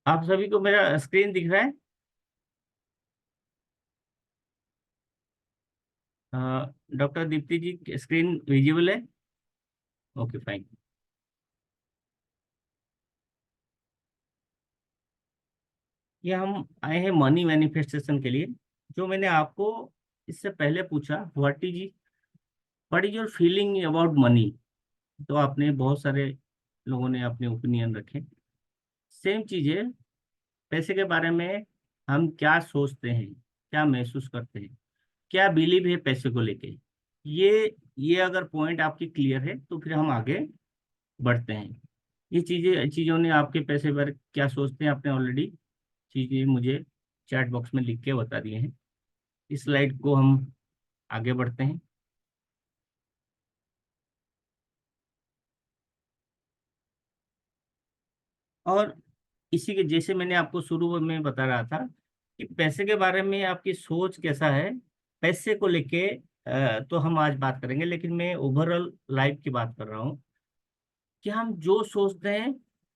आप सभी को मेरा स्क्रीन दिख रहा है? डॉक्टर दीप्ति जी, स्क्रीन विजिबल है? Okay, fine. ये हम आए हैं मनी मैनिफेस्टेशन के लिए। जो मैंने आपको इससे पहले पूछा, what is your feeling about money, तो आपने बहुत सारे लोगों ने अपने ओपिनियन रखे। सेम चीज है, पैसे के बारे में हम क्या सोचते हैं, क्या महसूस करते हैं, क्या बिलीव है पैसे को लेके। ये अगर पॉइंट आपकी क्लियर है तो फिर हम आगे बढ़ते हैं। ये चीजों ने आपके पैसे पर क्या सोचते हैं, आपने ऑलरेडी चीजें मुझे चैट बॉक्स में लिख के बता दिए हैं। इस स्लाइड को हम आगे बढ़ते हैं। और इसी के जैसे मैंने आपको शुरू में बता रहा था कि पैसे के बारे में आपकी सोच कैसा है, पैसे को लेके तो हम आज बात करेंगे, लेकिन मैं ओवरऑल लाइफ की बात कर रहा हूँ कि हम जो सोचते हैं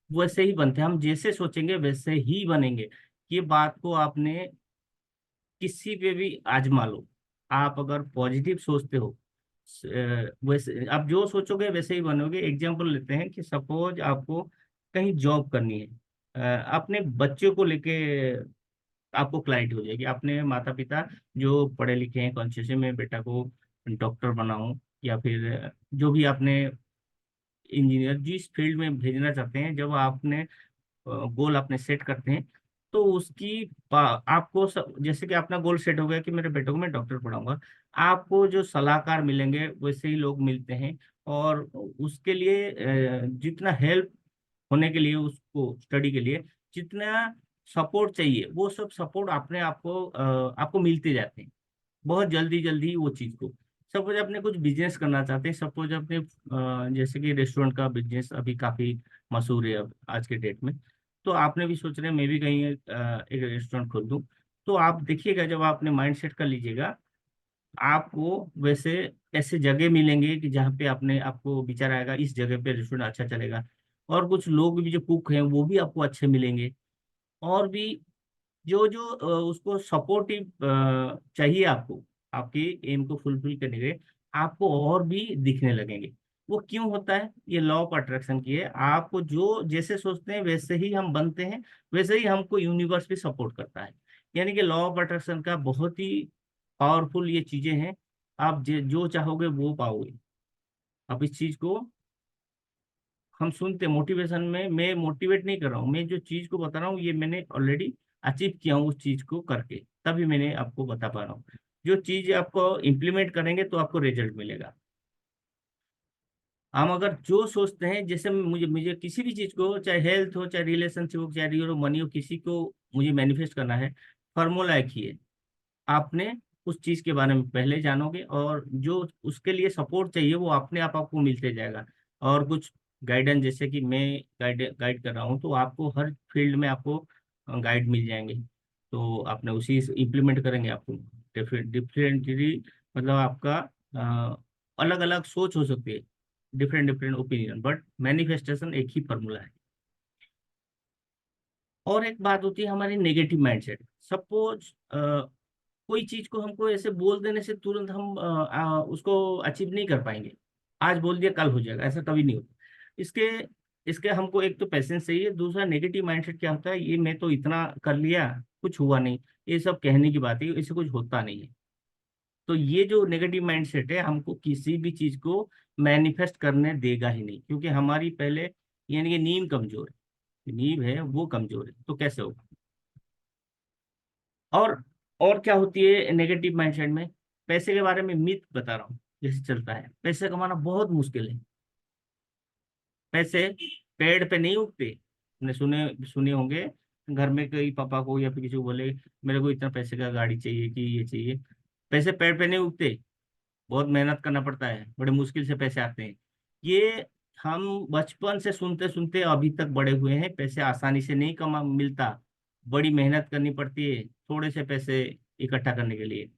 वैसे ही बनते हैं, हम जैसे सोचेंगे वैसे ही बनेंगे। ये बात को आपने किसी पे भी आजमा लो। आप अगर पॉजिटिव सोचते हो, वैसे आप जो सोचोगे वैसे ही बनोगे। एग्जाम्पल लेते हैं कि सपोज आपको कहीं जॉब करनी है, अपने बच्चे को लेके आपको क्लाइंट हो जाएगी। अपने माता पिता जो पढ़े लिखे हैं, कॉन्शियस में बेटा को डॉक्टर बनाऊं, या फिर जो भी आपने इंजीनियर जिस फील्ड में भेजना चाहते हैं, जब आपने गोल अपने सेट करते हैं तो आपको जैसे कि अपना गोल सेट हो गया कि मेरे बेटे को मैं डॉक्टर पढ़ाऊंगा, आपको जो सलाहकार मिलेंगे वैसे ही लोग मिलते हैं। और उसके लिए जितना हेल्प होने के लिए, उसको स्टडी के लिए जितना सपोर्ट चाहिए, वो सब सपोर्ट अपने आपको मिलते जाते हैं बहुत जल्दी जल्दी वो चीज को। सपोज अपने कुछ बिजनेस करना चाहते हैं, सपोज अपने जैसे कि रेस्टोरेंट का बिजनेस अभी काफी मशहूर है अब आज के डेट में। तो आपने भी सोच रहे हैं मैं भी कहीं एक रेस्टोरेंट खोल दूं। तो आप देखिएगा, जब आपने माइंड सेट कर लीजिएगा, आपको वैसे ऐसे जगह मिलेंगे कि जहाँ पे आपने आपको विचार आएगा इस जगह पे रेस्टोरेंट अच्छा चलेगा। और कुछ लोग भी जो कुक हैं वो भी आपको अच्छे मिलेंगे। और भी जो जो उसको सपोर्टिव चाहिए आपको, आपके एम को फुलफिल करने के लिए, आपको और भी दिखने लगेंगे। वो क्यों होता है? ये लॉ ऑफ अट्रैक्शन की है। आपको जो जैसे सोचते हैं वैसे ही हम बनते हैं, वैसे ही हमको यूनिवर्स भी सपोर्ट करता है। यानी कि लॉ ऑफ अट्रैक्शन का बहुत ही पावरफुल ये चीजें हैं। आप जो चाहोगे वो पाओगे। आप इस चीज को हम सुनते मोटिवेशन में, मैं मोटिवेट नहीं कर रहा हूँ, मैं जो चीज को बता रहा हूँ ये मैंने ऑलरेडी अचीव किया हूँ उस चीज को करके, तभी मैंने आपको बता पा रहा हूँ। जो चीज आपको इम्प्लीमेंट करेंगे तो आपको रिजल्ट मिलेगा। हम अगर जो सोचते हैं, जैसे मुझे मुझे किसी भी चीज को, चाहे हेल्थ हो, चाहे रिलेशनशिप हो, चाहे रियल मनी हो, किसी को मुझे मैनिफेस्ट करना है, फॉर्मूला एक ही है। आपने उस चीज के बारे में पहले जानोगे, और जो उसके लिए सपोर्ट चाहिए वो अपने आप आपको मिलते जाएगा। और कुछ गाइडेंस, जैसे कि मैं गाइड गाइड कर रहा हूँ, तो आपको हर फील्ड में आपको गाइड मिल जाएंगे। तो आपने उसी से इम्प्लीमेंट करेंगे, आपको डिफरेंटली, मतलब आपका अलग अलग सोच हो सकती है, different different opinion, but manifestation एक ही फॉर्मूला है। और एक बात होती है हमारी नेगेटिव माइंडसेट। सपोज कोई चीज को हमको ऐसे बोल देने से तुरंत हम उसको अचीव नहीं कर पाएंगे। आज बोल दिया कल हो जाएगा, ऐसा कभी नहीं होता। इसके इसके हमको एक तो पेशेंस चाहिए, दूसरा नेगेटिव माइंडसेट क्या होता है, ये मैं तो इतना कर लिया, कुछ हुआ नहीं, ये सब कहने की बात है, इससे कुछ होता नहीं है। तो ये जो नेगेटिव माइंडसेट है हमको किसी भी चीज को मैनिफेस्ट करने देगा ही नहीं, क्योंकि हमारी पहले यानी कि नींव कमजोर है, नींव है वो कमजोर है, तो कैसे होगा। और और क्या होती है नेगेटिव माइंडसेट में? पैसे के बारे में मिथ बता रहा हूँ, जैसे चलता है पैसे कमाना बहुत मुश्किल है। पैसे पेड़ पे नहीं उगते। आपने सुने होंगे, घर में कोई पापा को या फिर किसी को बोले मेरे को इतना पैसे का गाड़ी चाहिए कि ये चाहिए। पैसे पेड़ पे नहीं उगते, बहुत मेहनत करना पड़ता है, बड़े मुश्किल से पैसे आते हैं। ये हम बचपन से सुनते सुनते अभी तक बड़े हुए हैं, पैसे आसानी से नहीं कमा मिलता, बड़ी मेहनत करनी पड़ती है थोड़े से पैसे इकट्ठा करने के लिए।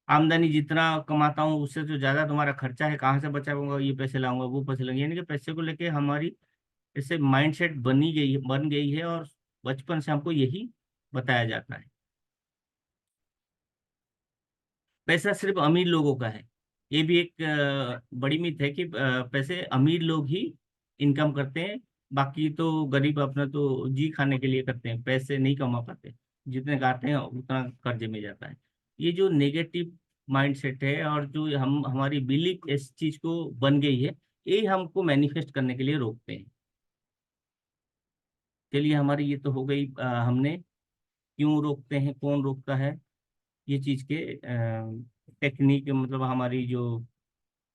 आमदनी जितना कमाता हूँ उससे तो ज्यादा तुम्हारा खर्चा है, कहाँ से बचाऊंगा, ये पैसे लाऊंगा वो पैसे लाऊंगा, यानी कि पैसे को लेके हमारी इससे माइंडसेट बन गई है। और बचपन से हमको यही बताया जाता है। पैसा सिर्फ अमीर लोगों का है, ये भी एक बड़ी मिथ है कि पैसे अमीर लोग ही इनकम करते हैं, बाकी तो गरीब अपना तो जी खाने के लिए करते हैं, पैसे नहीं कमा पाते, जितने गाते हैं उतना कर्जे में जाता है। ये जो नेगेटिव माइंडसेट है और जो हम हमारी बिलीफ इस चीज को बन गई है, ये हमको मैनिफेस्ट करने के लिए रोकते हैं। चलिए, हमारी ये तो हो गई, हमने क्यों रोकते हैं, कौन रोकता है, ये चीज के टेक्निक, मतलब हमारी जो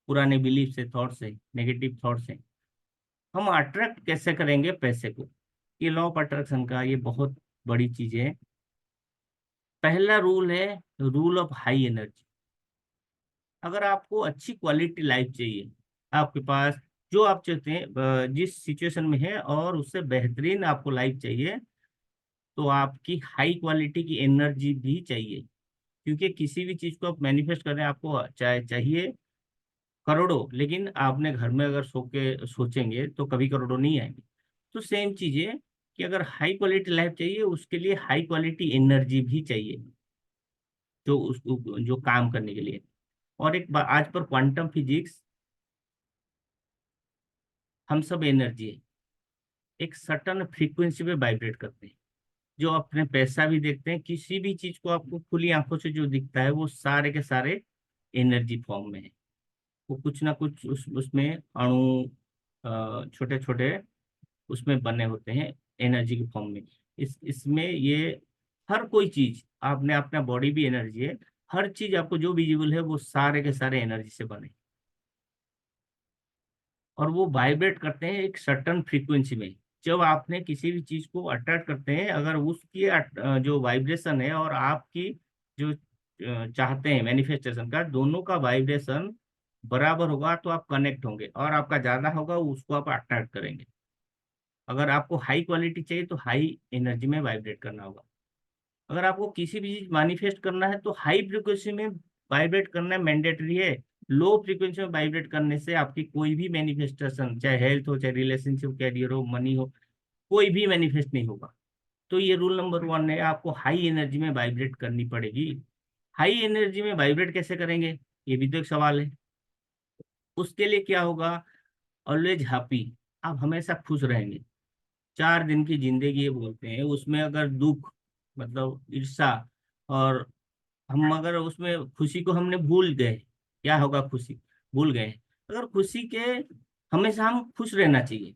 पुराने बिलीफ से, थॉट से, नेगेटिव थॉट से हम अट्रैक्ट कैसे करेंगे पैसे को। ये लॉ ऑफ अट्रैक्शन का ये बहुत बड़ी चीज है। पहला रूल है रूल ऑफ हाई एनर्जी। अगर आपको अच्छी क्वालिटी लाइफ चाहिए, आपके पास जो आप चाहते हैं, जिस सिचुएशन में है और उससे बेहतरीन आपको लाइफ चाहिए, तो आपकी हाई क्वालिटी की एनर्जी भी चाहिए। क्योंकि किसी भी चीज को आप मैनिफेस्ट करें, आपको चाहिए करोड़ों, लेकिन आपने घर में अगर सो के सोचेंगे तो कभी करोड़ों नहीं आएंगे। तो सेम चीज है कि अगर हाई क्वालिटी लाइफ चाहिए, उसके लिए हाई क्वालिटी एनर्जी भी चाहिए, जो उसको जो काम करने के लिए। और एक बार आज पर क्वांटम फिजिक्स, हम सब एनर्जी है, एक सर्टन फ्रीक्वेंसी पे वाइब्रेट करते हैं। जो अपने पैसा भी देखते हैं, किसी भी चीज को आपको खुली आंखों से जो दिखता है, वो सारे के सारे एनर्जी फॉर्म में है। वो कुछ ना कुछ उसमें अणु छोटे छोटे उसमें बने होते हैं, एनर्जी के फॉर्म में। इसमें ये हर कोई चीज, आपने अपना बॉडी भी एनर्जी है, हर चीज आपको जो विजिबल है वो सारे के सारे एनर्जी से बने। और वो वाइब्रेट करते हैं एक सर्टन फ्रीक्वेंसी में। जब आपने किसी भी चीज को अट्रैक्ट करते हैं, अगर उसकी जो वाइब्रेशन है और आपकी जो चाहते हैं मैनिफेस्टेशन का, दोनों का वाइब्रेशन बराबर होगा तो आप कनेक्ट होंगे, और आपका ज्यादा होगा उसको आप अट्रैक्ट करेंगे। अगर आपको हाई क्वालिटी चाहिए तो हाई एनर्जी में वाइब्रेट करना होगा। अगर आपको किसी भी चीज मैनिफेस्ट करना है तो हाई फ्रीक्वेंसी में वाइब्रेट करना मैंडेटरी है। लो फ्रीक्वेंसी में वाइब्रेट करने से आपकी कोई भी मैनिफेस्टेशन, चाहे हेल्थ हो, चाहे रिलेशनशिप, कैरियर हो, मनी हो, कोई भी मैनिफेस्ट नहीं होगा। तो ये रूल नंबर 1 है, आपको हाई एनर्जी में वाइब्रेट करनी पड़ेगी। हाई एनर्जी में वाइब्रेट कैसे करेंगे, ये भी तो एक सवाल है। उसके लिए क्या होगा, ऑलवेज हैप्पी, आप हमेशा खुश रहेंगे। 4 दिन की जिंदगी ये बोलते हैं, उसमें अगर दुख, मतलब ईर्ष्या, और हम अगर उसमें खुशी को हमने भूल गए, क्या होगा, खुशी भूल गए। अगर खुशी के, हमेशा हम खुश रहना चाहिए,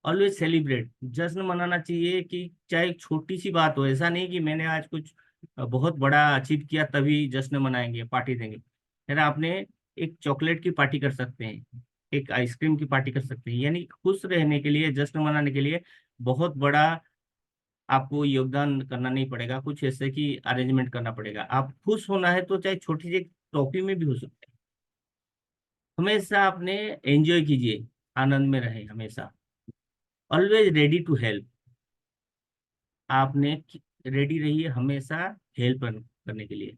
ऑलवेज सेलिब्रेट, जश्न मनाना चाहिए, कि चाहे एक छोटी सी बात हो। ऐसा नहीं कि मैंने आज कुछ बहुत बड़ा अचीव किया तभी जश्न मनाएंगे, पार्टी देंगे। है ना, आपने एक चॉकलेट की पार्टी कर सकते हैं, एक आइसक्रीम की पार्टी कर सकते हैं। यानी खुश रहने के लिए, जश्न मनाने के लिए बहुत बड़ा आपको योगदान करना नहीं पड़ेगा, कुछ ऐसे कि अरेंजमेंट करना पड़ेगा। आप खुश होना है तो चाहे छोटी सी टॉफी में भी हो सकता है। हमेशा आपने एंजॉय कीजिए, आनंद में रहे हमेशा। ऑलवेज रेडी टू हेल्प, आपने रेडी रहिए हमेशा हेल्प करने के लिए।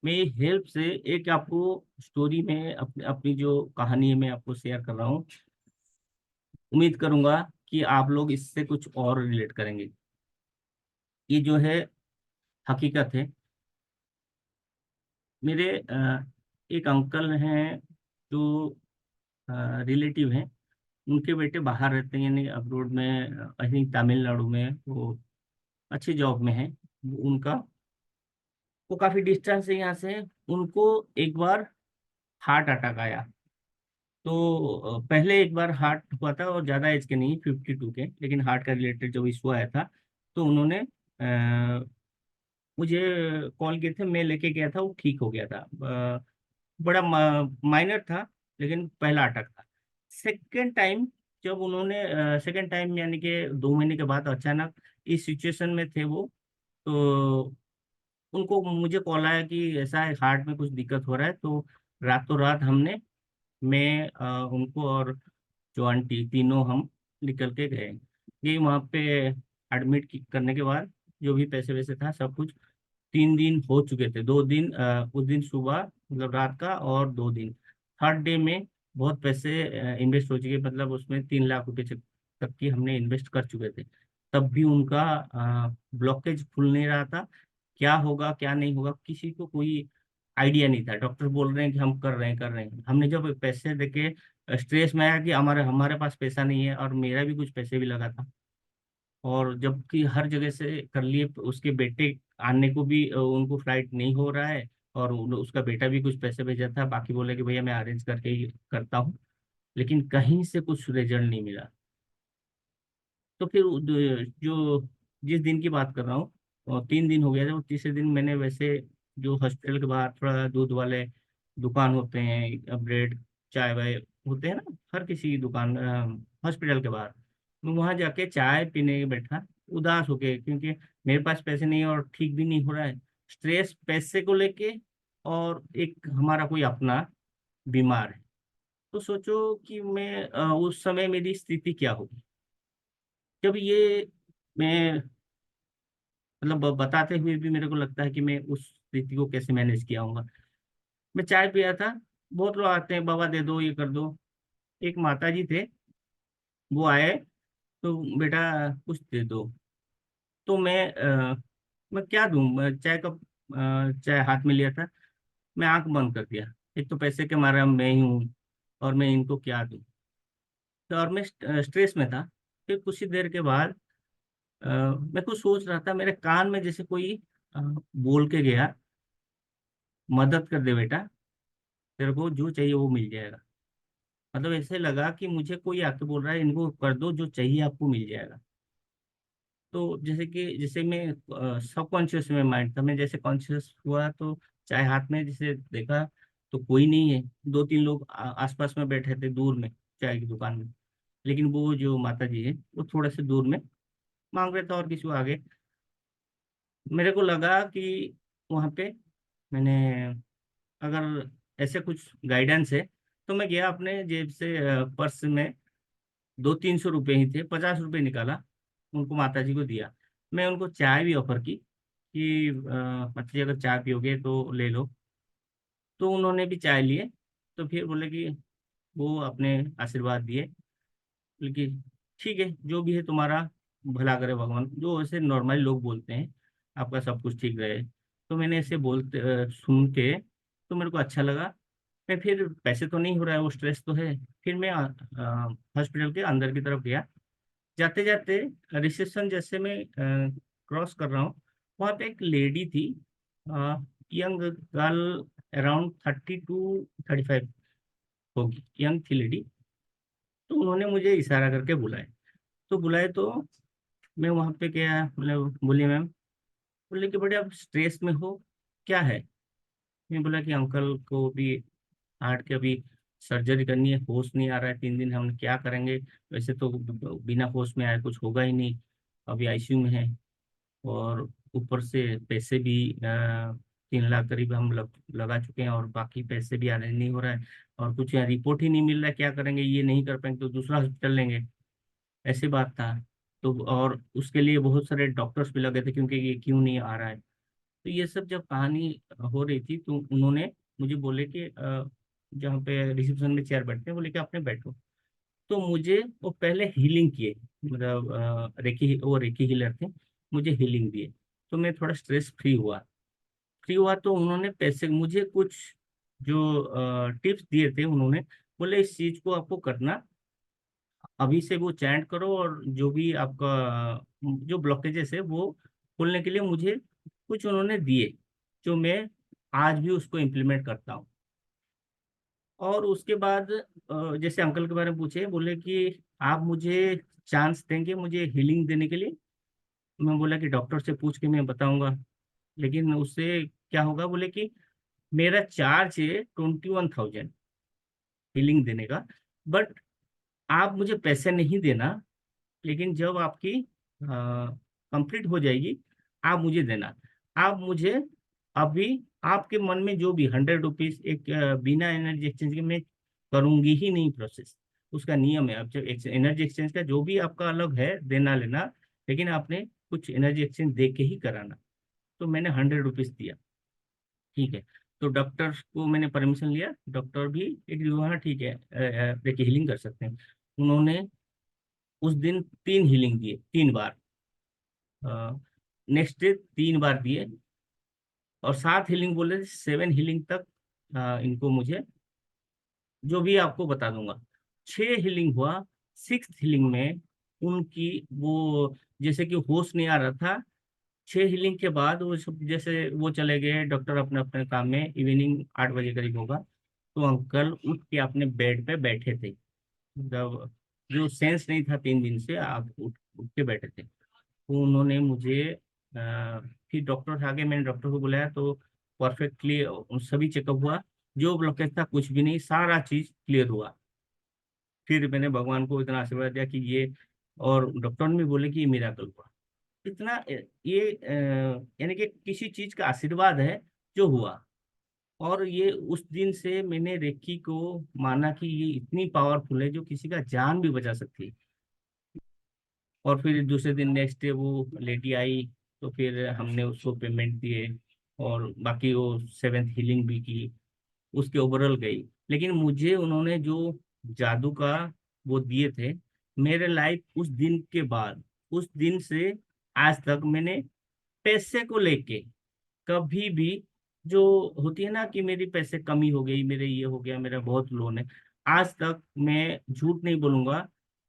मैं हेल्प से एक आपको स्टोरी में अपनी अपनी जो कहानी है मैं आपको शेयर कर रहा हूँ। उम्मीद करूंगा कि आप लोग इससे कुछ और रिलेट करेंगे। ये जो है हकीकत है। मेरे एक अंकल हैं, जो रिलेटिव हैं, उनके बेटे बाहर रहते हैं, यानी अब्रोड में, आई थिंक तमिलनाडु में, वो अच्छी जॉब में है। उनका वो काफी डिस्टेंस है यहाँ से। उनको एक बार हार्ट अटैक आया। तो पहले एक बार हार्ट हुआ था, और ज़्यादा एज के नहीं, 52 के, लेकिन हार्ट का रिलेटेड जब इशू आया था, तो उन्होंने मुझे कॉल किए थे, मैं लेके गया था, वो ठीक हो गया था। बड़ा माइनर था, लेकिन पहला अटैक था। सेकेंड टाइम, जब उन्होंने सेकेंड टाइम यानी कि 2 महीने के बाद अचानक इस सिचुएशन में थे वो, तो उनको मुझे कॉल आया कि ऐसा है, हार्ट में कुछ दिक्कत हो रहा है। तो रातों रात हमने, मैं उनको और जो आंटी, तीनों हम निकल के गए। ये वहाँ पे एडमिट करने के बाद जो भी पैसे वैसे था सब कुछ, 3 दिन हो चुके थे। 2 दिन, उस दिन सुबह, मतलब रात का, और 2 दिन, थर्ड डे में बहुत पैसे इन्वेस्ट हो चुके, मतलब उसमें 3 लाख रुपए तक की हमने इन्वेस्ट कर चुके थे। तब भी उनका ब्लॉकेज खुल नहीं रहा था। क्या होगा क्या नहीं होगा किसी को कोई आइडिया नहीं था। डॉक्टर बोल रहे हैं कि हम कर रहे हैं। हमने जब पैसे देके स्ट्रेस में आया कि हमारे हमारे पास पैसा नहीं है, और मेरा भी कुछ पैसे भी लगा था, और जबकि हर जगह से कर लिए, उसके बेटे आने को भी उनको फ्लाइट नहीं हो रहा है, और उसका बेटा भी कुछ पैसे भेजा था, बाकी बोले कि भैया मैं अरेंज करके ही करता हूँ, लेकिन कहीं से कुछ रिजल्ट नहीं मिला। तो फिर जो जिस दिन की बात कर रहा हूँ, 3 दिन हो गया था, वो तीसरे दिन मैंने वैसे जो हॉस्पिटल के बाहर थोड़ा दूध वाले दुकान होते हैं, ब्रेड चाय वाय होते हैं ना, हर किसी की दुकान हॉस्पिटल के बाहर, मैं वहां जाके चाय पीने बैठा, उदास होके, क्योंकि मेरे पास पैसे नहीं है और ठीक भी नहीं हो रहा है। स्ट्रेस पैसे को लेके, और एक हमारा कोई अपना बीमार है। तो सोचो कि मैं उस समय मेरी स्थिति क्या होगी जब ये मैं मतलब बताते हुए भी मेरे को लगता है कि मैं उस स्थिति को कैसे मैनेज किया होगा। मैं चाय पिया था, बहुत लोग आते हैं, बाबा दे दो ये कर दो। एक माता जी थे, वो आए, तो बेटा कुछ दे दो। तो मैं क्या दूं, मैं चाय का चाय हाथ में लिया था, मैं आंख बंद कर दिया। एक तो पैसे के मारा मैं ही हूँ, और मैं इनको क्या दूं। तो और मैं स्ट्रेस में था। फिर कुछ ही देर के बाद मैं कुछ सोच रहा था, मेरे कान में जैसे कोई बोल के गया, मदद कर दे बेटा, तेरे को जो चाहिए वो मिल जाएगा। मतलब ऐसे लगा कि मुझे कोई आके बोल रहा है इनको कर दो, जो चाहिए आपको मिल जाएगा। तो जैसे मैं सबकॉन्शियस में माइंड था, मैं जैसे कॉन्शियस हुआ तो चाय हाथ में जैसे देखा, तो कोई नहीं है। 2-3 लोग आसपास में बैठे थे दूर में, चाय की दुकान में, लेकिन वो जो माता जी है वो थोड़े से दूर में मांग रहे थे, और किसी को आगे। मेरे को लगा कि वहाँ पे मैंने, अगर ऐसे कुछ गाइडेंस है, तो मैं गया अपने जेब से, पर्स में 200-300 रुपये ही थे, 50 रुपये निकाला, उनको माता जी को दिया। मैं उनको चाय भी ऑफर की कि माता जी अगर चाय पियोगे तो ले लो। तो उन्होंने भी चाय लिए। तो फिर बोले कि वो अपने आशीर्वाद दिए, लेकिन ठीक है जो भी है तुम्हारा भला करे भगवान, जो ऐसे नॉर्मली लोग बोलते हैं, आपका सब कुछ ठीक रहे। तो मैंने ऐसे बोलते सुन के तो मेरे को अच्छा लगा। मैं फिर, पैसे तो नहीं हो रहा है, वो स्ट्रेस तो है। फिर मैं हॉस्पिटल के अंदर की तरफ गया। जाते जाते रिसेप्शन जैसे मैं क्रॉस कर रहा हूँ, वहाँ पे एक लेडी थी, यंग गर्ल, अराउंड 30 to 35 होगी, यंग थी लेडी। तो उन्होंने मुझे इशारा करके बुलाया। तो बुलाए तो मैं वहाँ पे गया, मतलब बोली मैम। बोले कि बड़े आप स्ट्रेस में हो, क्या है। मैं बोला कि अंकल को भी हार्ट की अभी सर्जरी करनी है, होश नहीं आ रहा है, 3 दिन हम क्या करेंगे। वैसे तो बिना होश में आए कुछ होगा ही नहीं, अभी आईसीयू में है। और ऊपर से पैसे भी 3 लाख करीब हम लगा चुके हैं, और बाकी पैसे भी आने नहीं हो रहा है, और कुछ यहाँ रिपोर्ट ही नहीं मिल रहा है, क्या करेंगे, ये नहीं कर पाएंगे तो दूसरा हॉस्पिटल लेंगे। ऐसी बात था। तो और उसके लिए बहुत सारे डॉक्टर्स भी लगे थे, क्योंकि ये क्यों नहीं आ रहा है। तो ये सब जब कहानी हो रही थी, तो उन्होंने मुझे बोले कि जहाँ पे रिसेप्शन में चेयर बैठते हैं, बोले कि आपने बैठो। तो मुझे वो पहले हीलिंग किए, मतलब रेकी हीलर थे, मुझे हीलिंग दिए। तो मैं थोड़ा स्ट्रेस फ्री हुआ। तो उन्होंने पैसे मुझे कुछ जो टिप्स दिए थे, उन्होंने बोले इस चीज को आपको करना, अभी से वो चैंट करो, और जो भी आपका जो ब्लॉकेजेस है वो खोलने के लिए मुझे कुछ उन्होंने दिए, जो मैं आज भी उसको इम्प्लीमेंट करता हूँ। और उसके बाद जैसे अंकल के बारे में पूछे, बोले कि आप मुझे चांस देंगे मुझे हीलिंग देने के लिए। मैं बोला कि डॉक्टर से पूछ के मैं बताऊंगा, लेकिन उससे क्या होगा। बोले कि मेरा चार्ज है 21,000 हीलिंग देने का, बट आप मुझे पैसे नहीं देना, लेकिन जब आपकी कंप्लीट हो जाएगी आप मुझे देना। आप मुझे अभी, आपके मन में जो भी 100 रुपीज एक बिना एनर्जी एक्सचेंज के मैं करूंगी ही नहीं प्रोसेस। उसका नियम है, अब जब एनर्जी एक्सचेंज का जो भी आपका अलग है देना लेना, लेकिन आपने कुछ एनर्जी एक्सचेंज दे के ही कराना। तो मैंने 100 रुपीज दिया, ठीक है। तो डॉक्टर को मैंने परमिशन लिया, डॉक्टर भी एग्री हुआ, हाँ ठीक है, देखिए हीलिंग कर सकते हैं। उन्होंने उस दिन 3 हीलिंग दिए, 3 बार। नेक्स्ट डे 3 बार दिए, और 7 हीलिंग बोले थे, 7 हीलिंग तक इनको मुझे जो भी आपको बता दूंगा। 6 हीलिंग हुआ। 6th हीलिंग में उनकी वो जैसे कि होश नहीं आ रहा था। 6 हीलिंग के बाद वो सब जैसे वो चले गए डॉक्टर अपने अपने काम में, इवनिंग 8 बजे करीब होगा, तो अंकल उठ के अपने बेड पे बैठे थे। जब जो सेंस नहीं था 3 दिन से, आप उठ उठ के बैठे थे। तो उन्होंने मुझे फिर डॉक्टर आगे, मैंने डॉक्टर को बुलाया तो परफेक्टली सभी चेकअप हुआ, जो ब्लॉकेज था कुछ भी नहीं, सारा चीज क्लियर हुआ। फिर मैंने भगवान को इतना आशीर्वाद दिया कि ये, और डॉक्टर ने भी बोले कि ये मिराकल हुआ। इतना ये यानी कि किसी चीज का आशीर्वाद है जो हुआ। और ये उस दिन से मैंने रेकी को माना कि ये इतनी पावरफुल है जो किसी का जान भी बचा सकती है। और फिर दूसरे दिन नेक्स्ट डे वो लेडी आई, तो फिर हमने उसको पेमेंट दिए, और बाकी वो 7th हीलिंग भी की, उसके ओवरऑल गई। लेकिन मुझे उन्होंने जो जादू का वो दिए थे, मेरे लाइफ उस दिन के बाद, उस दिन से आज तक मैंने पैसे को लेके कभी भी, जो होती है ना कि मेरी पैसे कमी हो गई, मेरे ये हो गया, मेरा बहुत लोन है, आज तक मैं झूठ नहीं बोलूंगा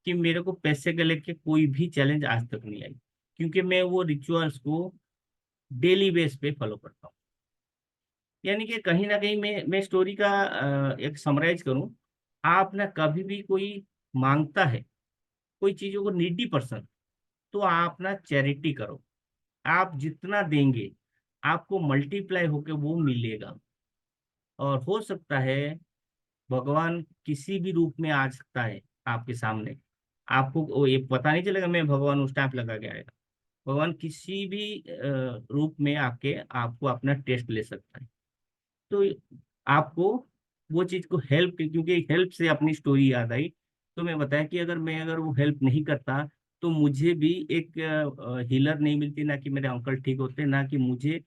कि मेरे को पैसे के लेके कोई भी चैलेंज आज तक नहीं आई, क्योंकि मैं वो रिचुअल्स को डेली बेस पे फॉलो करता हूँ। यानी कि कहीं ना कहीं मैं स्टोरी का एक समराइज करूं, आप ना कभी भी कोई मांगता है कोई चीजों को, नीडी पर्सन, तो आप ना चैरिटी करो। आप जितना देंगे आपको मल्टीप्लाई होके वो मिलेगा। और हो सकता है भगवान किसी भी रूप में आ सकता है आपके सामने, आपको ये पता नहीं चलेगा मैं भगवान उस टाइम लगा के आएगा। भगवान किसी भी रूप में आके आपको अपना टेस्ट ले सकता है। तो आपको वो चीज को हेल्प, क्योंकि हेल्प से अपनी स्टोरी याद आई, तो मैं बताया कि अगर वो हेल्प नहीं करता तो मुझे भी एक हीलर नहीं मिलती, ना कि मेरे अंकल ठीक होते, ना कि मुझे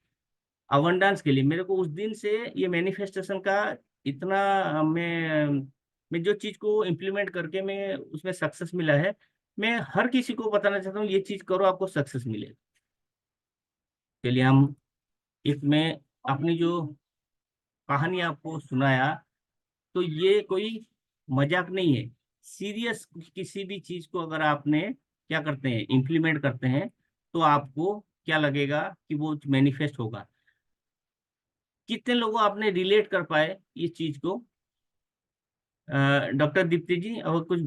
अवंडांस के लिए मेरे को उस दिन से ये मैनिफेस्टेशन का इतना मैं जो चीज को इम्प्लीमेंट करके मैं उसमें सक्सेस मिला है, मैं हर किसी को बताना चाहता हूँ ये चीज करो आपको सक्सेस मिले। चलिए हम इसमें अपनी जो कहानी आपको सुनाया, तो ये कोई मजाक नहीं है, सीरियस। किसी भी चीज को अगर आपने क्या करते हैं, इम्प्लीमेंट करते हैं, तो आपको क्या लगेगा कि वो मैनिफेस्ट होगा। कितने लोगों आपने रिलेट कर पाए इस चीज को? डॉक्टर दीप्ति जी, और कुछ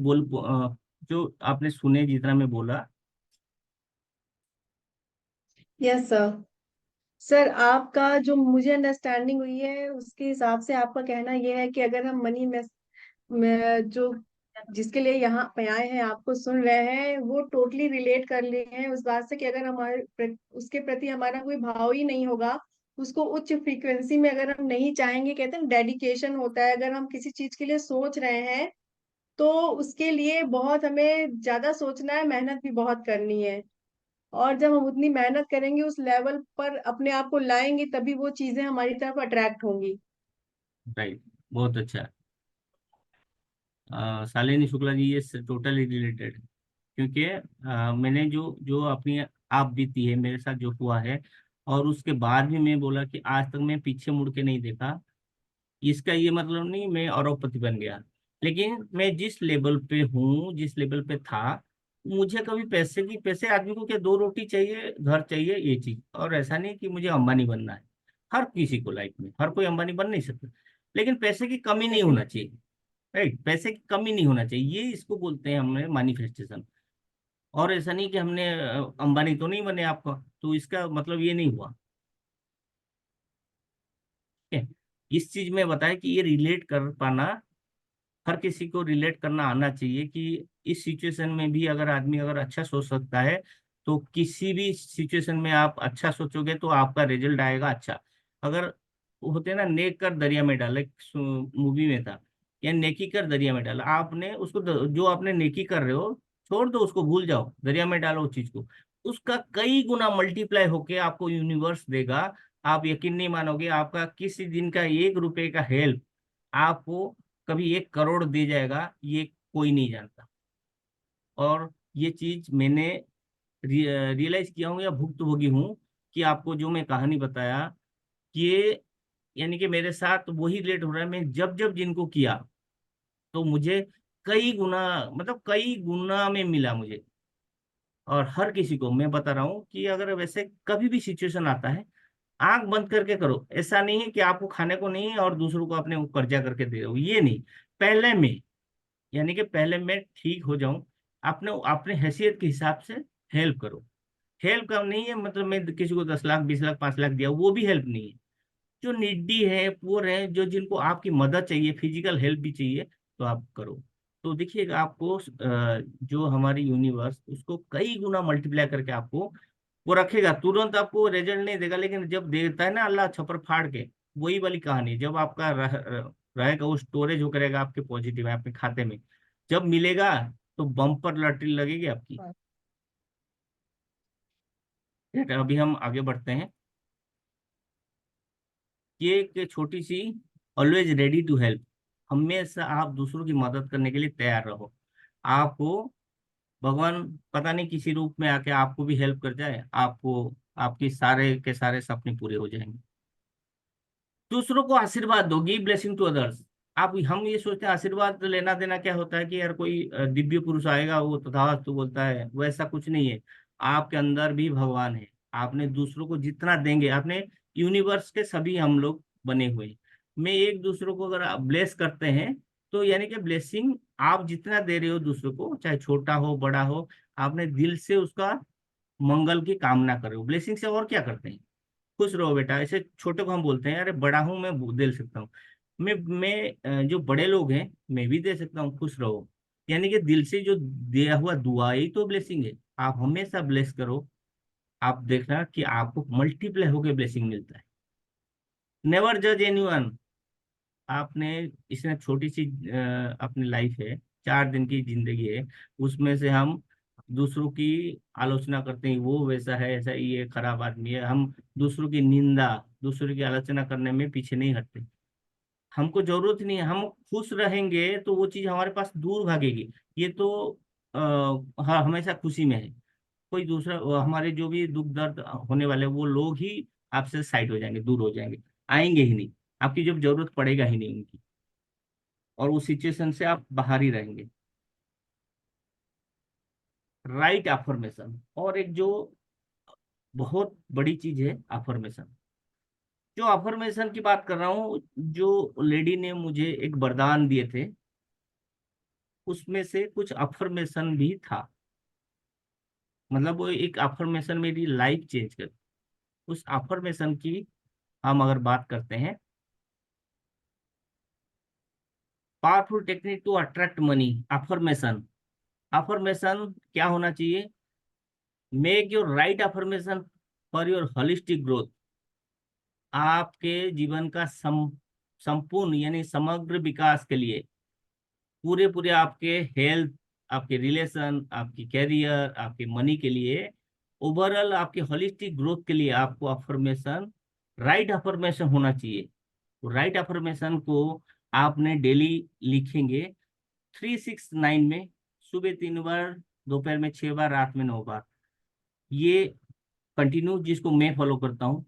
जो आपने सुने जितना मैं बोला। Yes sir. सर आपका जो मुझे अंडरस्टैंडिंग हुई है उसके हिसाब से आपका कहना यह है कि अगर हम मनी में जो जिसके लिए यहाँ पे आए हैं आपको सुन रहे हैं वो टोटली रिलेट कर लिए हैं उस बात से कि अगर उसके प्रति हमारा कोई भाव ही नहीं होगा, उसको उच्च फ्रीक्वेंसी में अगर हम नहीं चाहेंगे, कहते हैं डेडिकेशन होता है, अगर हम किसी चीज के लिए सोच रहे हैं तो उसके लिए बहुत हमें ज्यादा सोचना है, मेहनत भी बहुत करनी है। और जब हम उतनी मेहनत करेंगे उस लेवल पर अपने आप को लाएंगे तभी वो चीजें हमारी तरफ अट्रैक्ट होंगी। राइट, बहुत अच्छा। शालिनी शुक्ला जी, ये टोटली रिलेटेड, क्योंकि मैंने जो जो अपनी आप बीती है मेरे साथ जो हुआ है, और उसके बाद भी मैं बोला कि आज तक मैं पीछे मुड़ के नहीं देखा। इसका ये मतलब नहीं मैं अरबपति बन गया, लेकिन मैं जिस लेवल पे हूँ, जिस लेवल पे था, मुझे कभी पैसे आदमी को क्या 2 रोटी चाहिए, घर चाहिए, ये चीज, और ऐसा नहीं कि मुझे अंबानी बनना है। हर किसी को लाइफ में हर कोई अंबानी बन नहीं सकता, लेकिन पैसे की कमी नहीं होना चाहिए। राइट, पैसे की कमी नहीं होना चाहिए, ये इसको बोलते हैं हमने मैनिफेस्टेशन। और ऐसा नहीं कि हमने अंबानी तो नहीं बने आपका, तो इसका मतलब ये नहीं हुआ। ठीक है? इस चीज में बताया कि ये रिलेट कर पाना, हर किसी को रिलेट करना आना चाहिए कि इस सिचुएशन में भी अगर आदमी अगर अच्छा सोच सकता है, तो किसी भी सिचुएशन में आप अच्छा सोचोगे तो आपका रिजल्ट आएगा अच्छा। अगर वो होते हैं ना, नेक कर दरिया में डाल, एक मूवी में था, या नेकी कर दरिया में डाल, आपने उसको जो आपने नेकी कर रहे हो छोड़ दो, उसको भूल जाओ, दरिया में डालो उस चीज को, उसका कई गुना मल्टीप्लाई होके आपको यूनिवर्स देगा। आप यकीन नहीं मानोगे, आपका किसी दिन का 1 रुपए का हेल्प आपको कभी 1 करोड़ दे जाएगा, ये कोई नहीं जानता। और ये चीज मैंने रियलाइज किया हूँ या भुक्तभोगी हूँ कि आपको जो मैं कहानी बताया कि ये, यानी कि मेरे साथ वही रिलेट हो रहा है। मैं जब जब जिनको किया तो मुझे कई गुना, मतलब कई गुना में मिला मुझे। और हर किसी को मैं बता रहा हूँ कि अगर वैसे कभी भी सिचुएशन आता है, आंख बंद करके करो। ऐसा नहीं है कि आपको खाने को नहीं है और दूसरों को अपने कर्जा करके दे रहे हो, ये नहीं। पहले में, यानी कि पहले मैं ठीक हो जाऊं, अपने अपने हैसियत के हिसाब से हेल्प करो। हेल्प का नहीं है मतलब मैं किसी को 10 लाख 20 लाख 5 लाख दिया, वो भी हेल्प नहीं है। जो निडी है, पुअर है, जो जिनको आपकी मदद चाहिए, फिजिकल हेल्प भी चाहिए, तो आप करो। तो देखिएगा आपको जो हमारी यूनिवर्स उसको कई गुना मल्टीप्लाई करके आपको वो रखेगा। तुरंत आपको रिजल्ट नहीं देगा, लेकिन जब देता है ना अल्लाह छप्पर फाड़ के, वही वाली कहानी। जब आपका रहेगा, वो स्टोरेज होकर रहेगा आपके पॉजिटिव है आपके खाते में, जब मिलेगा तो बम्पर लॉटरी लगेगी आपकी। हाँ। ठीक है, अभी हम आगे बढ़ते हैं। ये एक छोटी सी, ऑलवेज रेडी टू हेल्प। हमेशा आप दूसरों की मदद करने के लिए तैयार रहो। आपको भगवान पता नहीं किसी रूप में आके आपको भी हेल्प कर जाए, आपको आपकी सारे के सारे सपने पूरे हो जाएंगे। दूसरों को आशीर्वाद दो, गिव ब्लेसिंग टू अदर्स। आप, हम ये सोचते हैं आशीर्वाद लेना देना क्या होता है कि यार कोई दिव्य पुरुष आएगा वो तथास्तु बोलता है, वैसा कुछ नहीं है। आपके अंदर भी भगवान है। आपने दूसरों को जितना देंगे, आपने, यूनिवर्स के सभी हम लोग बने हुए हैं। में एक दूसरों को अगर आप ब्लेस करते हैं, तो यानी कि ब्लेसिंग आप जितना दे रहे हो दूसरों को, चाहे छोटा हो बड़ा हो, आपने दिल से उसका मंगल की कामना कर रहे हो। ब्लेसिंग से और क्या करते हैं? खुश रहो बेटा, ऐसे छोटे को हम बोलते हैं अरे बड़ा हूं मैं दे सकता हूँ। जो बड़े लोग हैं मैं भी दे सकता हूँ, खुश रहो। यानी कि दिल से जो दिया हुआ दुआ ही तो ब्लेसिंग है। आप हमेशा ब्लेस करो, आप देखना कि आपको मल्टीप्लाई होकर ब्लेसिंग मिलता है। नेवर जज एनीवन। आपने, इसमें छोटी सी अपनी लाइफ है, 4 दिन की जिंदगी है, उसमें से हम दूसरों की आलोचना करते हैं, वो वैसा है, ऐसा, ये खराब आदमी है। हम दूसरों की निंदा, दूसरों की आलोचना करने में पीछे नहीं हटते। हमको जरूरत नहीं है, हम खुश रहेंगे तो वो चीज हमारे पास दूर भागेगी। ये तो हाँ, हमेशा खुशी में है। कोई दूसरा हमारे जो भी दुख दर्द होने वाले वो लोग ही आपसे साइड हो जाएंगे, दूर हो जाएंगे, आएंगे ही नहीं। आपकी जब जरूरत पड़ेगा ही नहीं उनकी, और उस सिचुएशन से आप बाहर ही रहेंगे। राइट अफर्मेशन, और एक जो बहुत बड़ी चीज है अफर्मेशन। जो अफर्मेशन की बात कर रहा हूँ, जो लेडी ने मुझे एक वरदान दिए थे, उसमें से कुछ अफर्मेशन भी था। मतलब वो एक अफर्मेशन मेरी लाइफ चेंज कर, उस अफर्मेशन की हम अगर बात करते हैं, powerful technique to attract money. Affirmation, affirmation क्या होना चाहिए? Make your right affirmation for your holistic growth. आपके जीवन का संपूर्ण यानी समग्र विकास के लिए, पूरे पूरे आपके हेल्थ, आपके रिलेशन, आपकी कैरियर, आपके मनी के लिए, ओवरऑल आपके होलिस्टिक ग्रोथ के लिए आपको अफर्मेशन, राइट अफर्मेशन होना चाहिए। तो राइट अफर्मेशन को आपने डेली लिखेंगे, 369 में, सुबह 3 बार, दोपहर में 6 बार, रात में 9 बार। ये कंटिन्यू जिसको मैं फॉलो करता हूँ।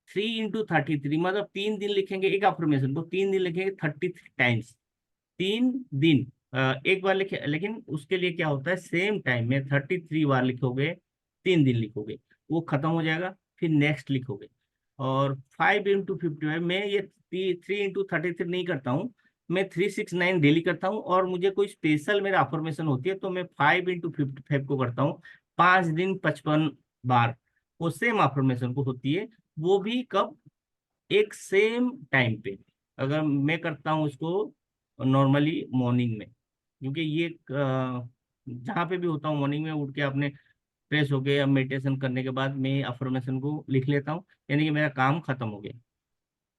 3 × 33 मतलब 3 दिन लिखेंगे एक अफर्मेशन को, 3 दिन लिखेंगे 33 टाइम्स। 3 दिन, एक बार लिखे, लेकिन उसके लिए क्या होता है, सेम टाइम में 33 बार लिखोगे, 3 दिन लिखोगे, वो खत्म हो जाएगा, फिर नेक्स्ट लिखोगे। और 5 × 55, मैं ये 3 × 33 नहीं करता हूँ, मैं 369 डेली करता हूँ। और मुझे कोई स्पेशल मेरा अफर्मेशन होती है तो मैं 5 × 55 को करता हूँ, 5 दिन 55 बार। वो सेम अफर्मेशन को होती है, वो भी कब, एक सेम टाइम पे। अगर मैं करता हूँ उसको नॉर्मली मॉर्निंग में, क्योंकि ये जहाँ पे भी होता हूँ मॉर्निंग में उठ के अपने फ्रेश होके या मेडिटेशन करने के बाद मैं अफर्मेशन को लिख लेता हूँ, यानी कि मेरा काम खत्म हो गया।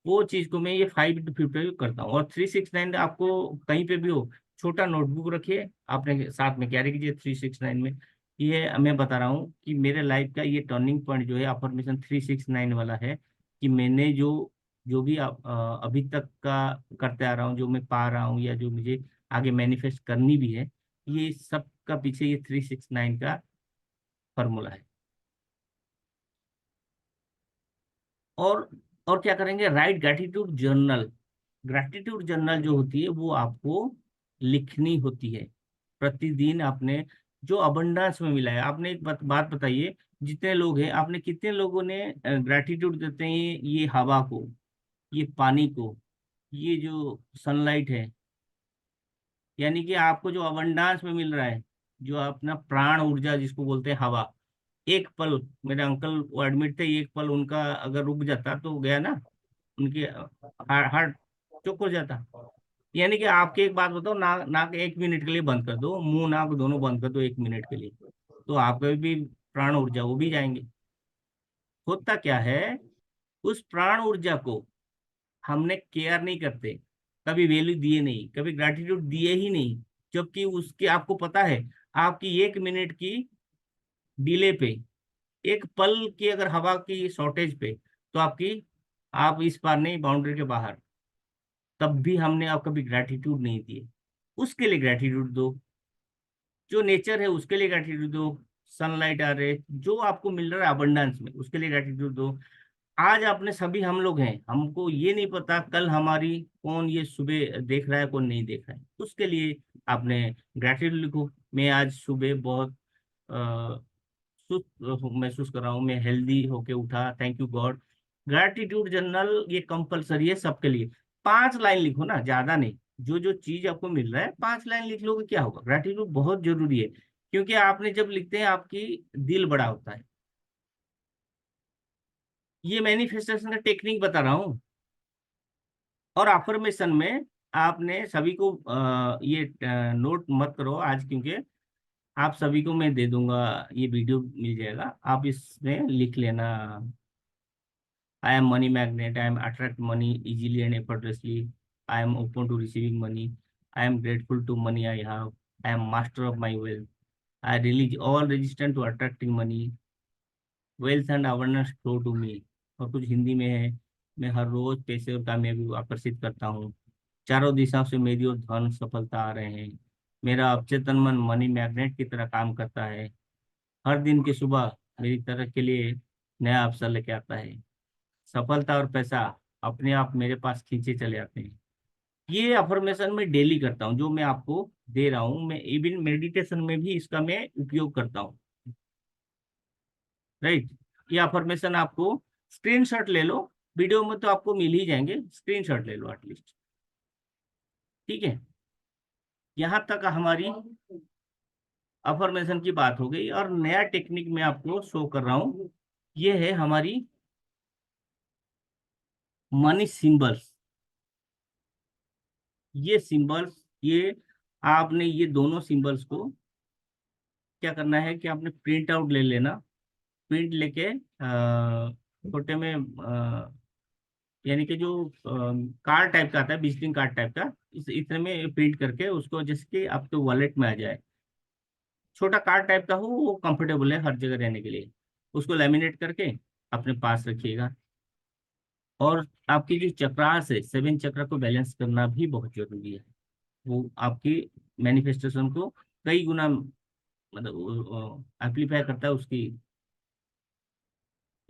वो चीज को मैं ये 5 × 50 करता हूँ। और 369 आपको कहीं पे भी हो, छोटा नोटबुक रखिए, आपने साथ में कैरी कीजिए 369 में। ये मैं बता रहा हूँ कि मेरे लाइफ का ये टर्निंग पॉइंट जो है अफर्मेशन 369 वाला है, कि मैंने जो जो भी अभी तक का करते आ रहा हूँ, जो मैं पा रहा हूँ या जो मुझे आगे मैनिफेस्ट करनी भी है, ये सब का पीछे ये 369 का फार्मूला है। और और क्या करेंगे, right gratitude journal. Gratitude journal जो होती है वो आपको लिखनी होती है। प्रतिदिन आपने जो अबंडेंस में मिला है, आपने एक बात बताइए, जितने लोग हैं आपने कितने लोगों ने ग्रैटिट्यूड देते हैं ये हवा को, ये पानी को, ये जो सनलाइट है, यानी कि आपको जो अबंडेंस में मिल रहा है, जो अपना प्राण ऊर्जा जिसको बोलते हैं हवा। एक पल, मेरे अंकल वो एडमिट थे, एक पल उनका अगर रुक जाता तो गया ना, उनकी हार्ट चुप हो जाता। यानी कि आपके एक बात बताओ, नाक 1 मिनट के लिए बंद कर दो, मुंह नाक दोनों बंद कर दो 1 मिनट के लिए, तो आपके भी प्राण ऊर्जा वो भी जाएंगे। होता क्या है, उस प्राण ऊर्जा को हमने केयर नहीं करते, कभी वैल्यू दिए नहीं, कभी ग्रेटिट्यूड दिए ही नहीं। जबकि उसके आपको पता है, आपकी 1 मिनट की डिले पे, एक पल की अगर हवा की शॉर्टेज पे, तो आप इस पार नहीं, बाउंड्री के बाहर। तब भी हमने आप कभी ग्रेटिट्यूड नहीं दिए। उसके लिए ग्रेटिट्यूड दो, जो नेचर है उसके लिए ग्रेटिट्यूड दो, सनलाइट आ रहे जो आपको मिल रहा है अबंडेंस में, उसके लिए ग्रेटिट्यूड दो। आज आपने सभी, हम लोग हैं, हमको ये नहीं पता कल हमारी कौन ये सुबह देख रहा है कौन नहीं देख रहा है, उसके लिए आपने ग्रेटिट्यूड लिखो। मैं आज सुबह बहुत सुस्त महसूस कर रहा हूँ, मैं हेल्दी होके उठा, thank you God. Gratitude journal ये कंपलसरी है सबके लिए। 5 लाइन लिखो ना, ज्यादा नहीं। जो जो चीज आपको मिल रहा है 5 लाइन लिख लोगे, क्या होगा। ग्रैटिट्यूड बहुत जरूरी है, क्योंकि आपने जब लिखते हैं आपकी दिल बड़ा होता है। ये मैनिफेस्टेशन का टेक्निक बता रहा हूँ। और अफर्मेशन में आपने सभी को ये नोट मत करो आज, क्योंकि आप सभी को मैं दे दूंगा, ये वीडियो मिल जाएगा, आप इसमें लिख लेना। I am money magnet. I am attract money easily and effortlessly. I am open to receiving money. I am grateful to money I have. I am master of my wealth. I release all resistance to attracting money. Wealth and abundance flow to me. और कुछ हिंदी में है, मैं हर रोज पैसे और कामयाबी को आकर्षित करता हूँ। चारों दिशाओं से मेरी ओर धन सफलता आ रहे हैं। मेरा अवचेतन मन मनी मैग्नेट की तरह काम करता है। हर दिन की सुबह मेरी तरफ के लिए नया अवसर लेके आता है। सफलता और पैसा अपने आप मेरे पास खींचे चले आते हैं। ये अफर्मेशन मैं डेली करता हूँ, जो मैं आपको दे रहा हूँ, मैं इवन मेडिटेशन में भी इसका मैं उपयोग करता हूँ। राइट। ये अफर्मेशन आपको स्क्रीनशॉट ले लो, वीडियो में तो आपको मिल ही जाएंगे, स्क्रीनशॉट ले लो एटलीस्ट। ठीक है, यहाँ तक हमारी अफर्मेशन की बात हो गई। और नया टेक्निक मैं आपको शो कर रहा हूँ, ये है हमारी मनी सिंबल्स। ये सिंबल्स, ये आपने ये दोनों सिंबल्स को क्या करना है कि आपने प्रिंट आउट ले लेना। प्रिंट लेके छोटे में यानी कि जो कार्ड टाइप का आता है, विजिटिंग कार्ड टाइप का, इस इतने में प्रिंट करके उसको, जैसे कि आपके वॉलेट में आ जाए। छोटा कार्ड टाइप का हो, वो कंफर्टेबल है हर जगह रहने के लिए। उसको लेमिनेट करके अपने पास रखिएगा। और आपकी जो चक्रास है, 7 चक्र को बैलेंस करना भी बहुत जरूरी है। वो आपकी मैनिफेस्टेशन को कई गुना, मतलब एम्पलीफाई करता है उसकी।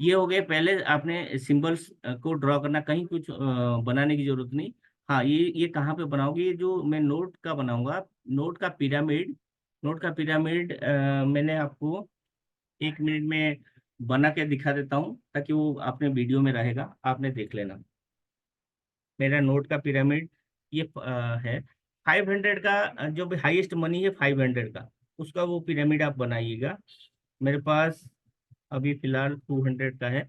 ये हो गए, पहले आपने सिंबल्स को ड्रॉ करना, कहीं कुछ बनाने की जरूरत नहीं। हाँ, ये कहाँ पे बनाओगे, ये जो मैं नोट का बनाऊंगा, नोट का पिरामिड। नोट का पिरामिड मैंने आपको 1 मिनट में बना के दिखा देता हूँ, ताकि वो अपने वीडियो में रहेगा, आपने देख लेना। मेरा नोट का पिरामिड ये है। 500 का जो भी हाईएस्ट मनी है 500 का, उसका वो पिरामिड आप बनाइएगा। मेरे पास अभी फिलहाल 200 का है।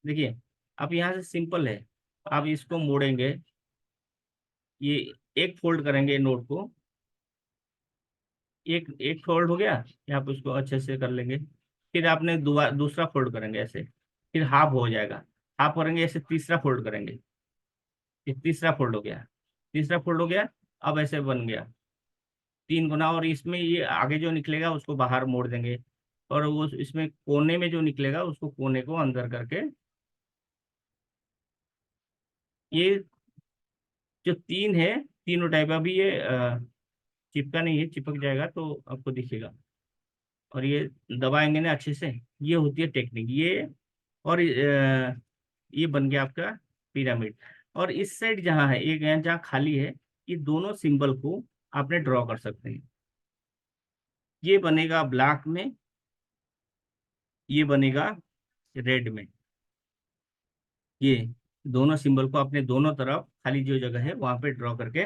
देखिए, आप यहाँ से सिंपल है, आप इसको मोड़ेंगे, ये एक फोल्ड करेंगे नोट को, एक एक फोल्ड हो गया, यहाँ पे उसको अच्छे से कर लेंगे। फिर आपने दूसरा फोल्ड करेंगे ऐसे, फिर हाफ हो जाएगा। हाफ करेंगे ऐसे, तीसरा फोल्ड करेंगे, ये तीसरा फोल्ड हो गया। तीसरा फोल्ड हो गया, अब ऐसे बन गया 3 गुना। और इसमें ये आगे जो निकलेगा उसको बाहर मोड़ देंगे, और वो इसमें कोने में जो निकलेगा उसको कोने को अंदर करके, ये जो 3 है, तीनों टाइप। अभी ये चिपका नहीं है, चिपक जाएगा तो आपको दिखेगा। और ये दबाएंगे ना अच्छे से, ये होती है टेक्निक ये। और ये बन गया आपका पिरामिड। और इस साइड जहाँ है, एक यहाँ जहाँ खाली है, ये दोनों सिंबल को आपने ड्रॉ कर सकते हैं। ये बनेगा ब्लैक में, ये बनेगा रेड में। ये दोनों सिंबल को अपने दोनों तरफ खाली जो जगह है वहां पे ड्रॉ करके,